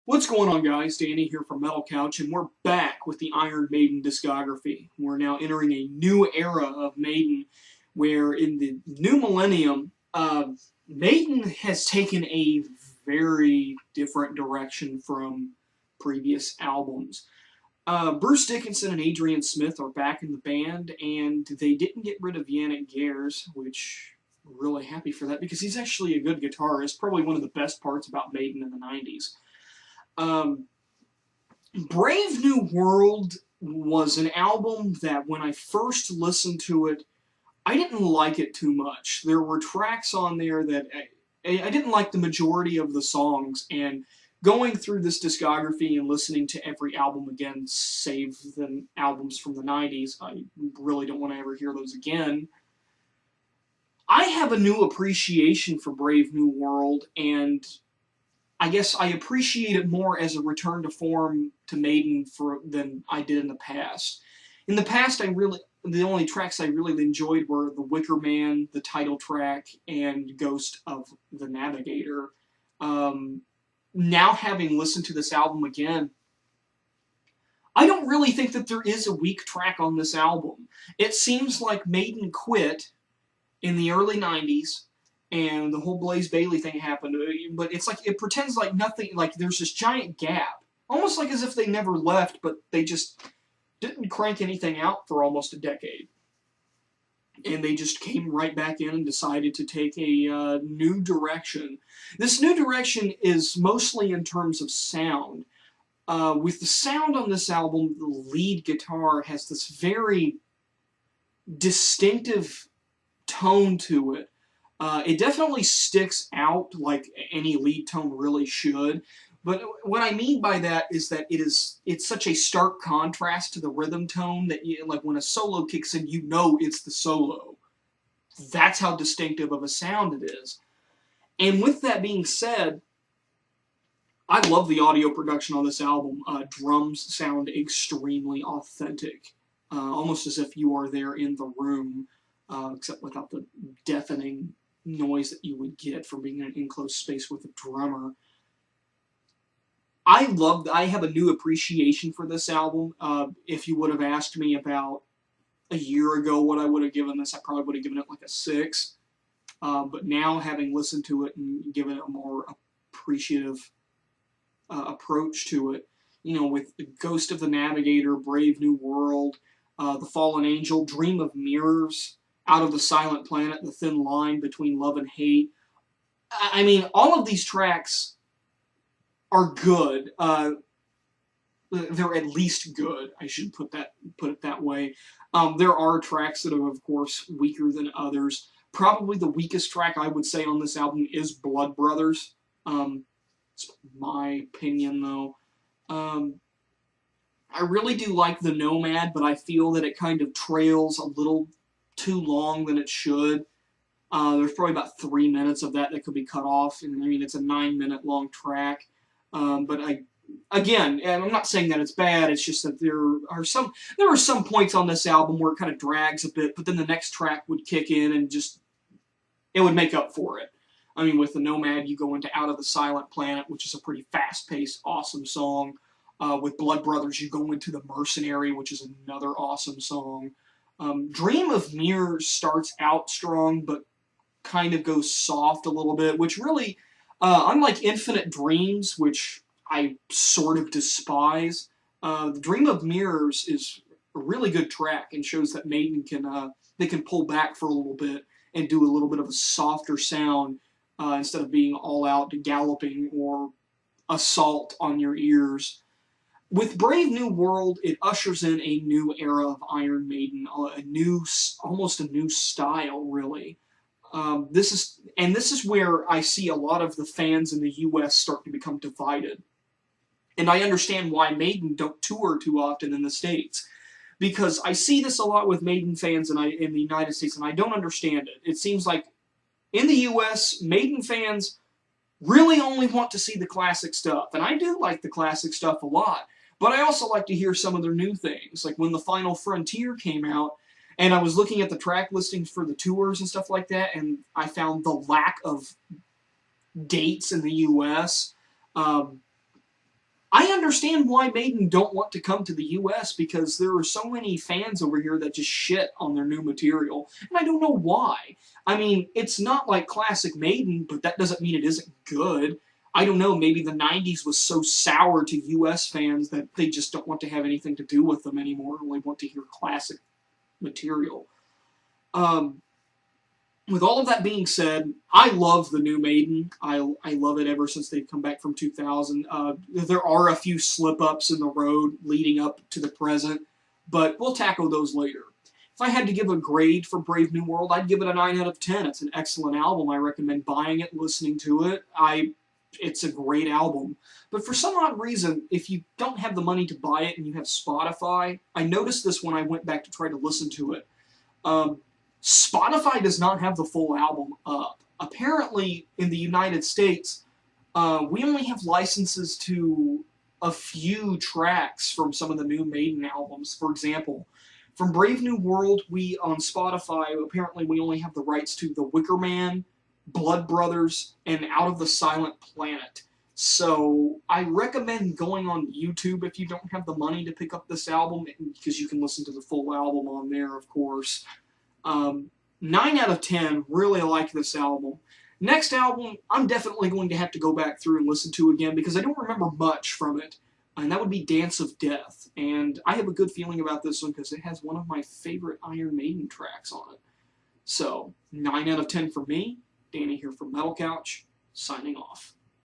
What's going on, guys? Danny here from Metal Couch, and we're back with the Iron Maiden discography. We're now entering a new era of Maiden, where in the new millennium, Maiden has taken a very different direction from previous albums. Bruce Dickinson and Adrian Smith are back in the band, and they didn't get rid of Yannick Gers, which I'm really happy for that because he's actually a good guitarist, probably one of the best parts about Maiden in the 90s. Um, Brave New World was an album that when I first listened to it, I didn't like it too much. There were tracks on there that I didn't like the majority of the songs, and going through this discography and listening to every album again, save the albums from the 90s, I really don't want to ever hear those again. I have a new appreciation for Brave New World, and I guess I appreciate it more as a return to form to Maiden than I did in the past. In the past, the only tracks I really enjoyed were The Wicker Man, the title track, and Ghost of the Navigator. Now having listened to this album again, I don't really think that there is a weak track on this album. It seems like Maiden quit in the early 90s and the whole Blaze Bayley thing happened, but it's like it pretends like nothing, like there's this giant gap, almost like as if they never left, but they just didn't crank anything out for almost a decade, and they just came right back in and decided to take a new direction. This new direction is mostly in terms of sound. With the sound on this album, the lead guitar has this very distinctive tone to it. It definitely sticks out like any lead tone really should. But what I mean by that is that it's such a stark contrast to the rhythm tone that like when a solo kicks in, you know it's the solo. That's how distinctive of a sound it is. And with that being said, I love the audio production on this album. Drums sound extremely authentic, almost as if you are there in the room, except without the deafening noise that you would get from being in an enclosed space with a drummer. I have a new appreciation for this album. If you would have asked me about a year ago what I would have given this, I probably would have given it like a 6. But now, having listened to it and given it a more appreciative approach to it, with the Ghost of the Navigator, Brave New World, The Fallen Angel, Dream of Mirrors, Out of the Silent Planet, The Thin Line Between Love and Hate. I mean, all of these tracks are good. They're at least good. I should put it that way. There are tracks that are, of course, weaker than others. Probably the weakest track I would say on this album is Blood Brothers. It's my opinion, though. I really do like the Nomad, but I feel that it kind of trails a little too long than it should. There's probably about 3 minutes of that could be cut off, and I mean it's a 9-minute long track. But again, and I'm not saying that it's bad. It's just that there are some points on this album where it kind of drags a bit, but then the next track would kick in and just it would make up for it. I mean, with the Nomad, you go into Out of the Silent Planet, which is a pretty fast-paced, awesome song. With Blood Brothers, you go into The Mercenary, which is another awesome song. Dream of Mirrors starts out strong, but kind of goes soft a little bit, which really, unlike Infinite Dreams, which I sort of despise, Dream of Mirrors is a really good track and shows that Maiden they can pull back for a little bit and do a little bit of a softer sound instead of being all out galloping or assault on your ears. With Brave New World, it ushers in a new era of Iron Maiden, almost a new style, really. This is where I see a lot of the fans in the U.S. start to become divided, and I understand why Maiden don't tour too often in the States, because I see this a lot with Maiden fans in the United States, and I don't understand it. It seems like in the U.S., Maiden fans really only want to see the classic stuff, and I do like the classic stuff a lot. But I also like to hear some of their new things, like when The Final Frontier came out, and I was looking at the track listings for the tours and stuff like that, and I found the lack of dates in the U.S. I understand why Maiden don't want to come to the US because there are so many fans over here that just shit on their new material, and I don't know why. I mean, it's not like classic Maiden, but that doesn't mean it isn't good. I don't know, maybe the 90s was so sour to US fans that they just don't want to have anything to do with them anymore, and only want to hear classic material. Um, with all of that being said, I love the new Maiden. I love it ever since they've come back from 2000. There are a few slip-ups in the road leading up to the present, but we'll tackle those later. If I had to give a grade for Brave New World, I'd give it a 9 out of 10. It's an excellent album. I recommend buying it, listening to it. It's a great album. But for some odd reason, if you don't have the money to buy it and you have Spotify, I noticed this when I went back to try to listen to it. Spotify does not have the full album up. Apparently, in the United States, we only have licenses to a few tracks from some of the new Maiden albums. For example, from Brave New World, we on Spotify, apparently we only have the rights to The Wicker Man, Blood Brothers, and Out of the Silent Planet. So I recommend going on YouTube if you don't have the money to pick up this album, because you can listen to the full album on there, of course. 9 out of 10, really like this album. Next album, I'm definitely going to have to go back through and listen to again because I don't remember much from it, and that would be Dance of Death. And I have a good feeling about this one because it has one of my favorite Iron Maiden tracks on it. So, 9 out of 10 for me. Danny here from Metal Couch, signing off.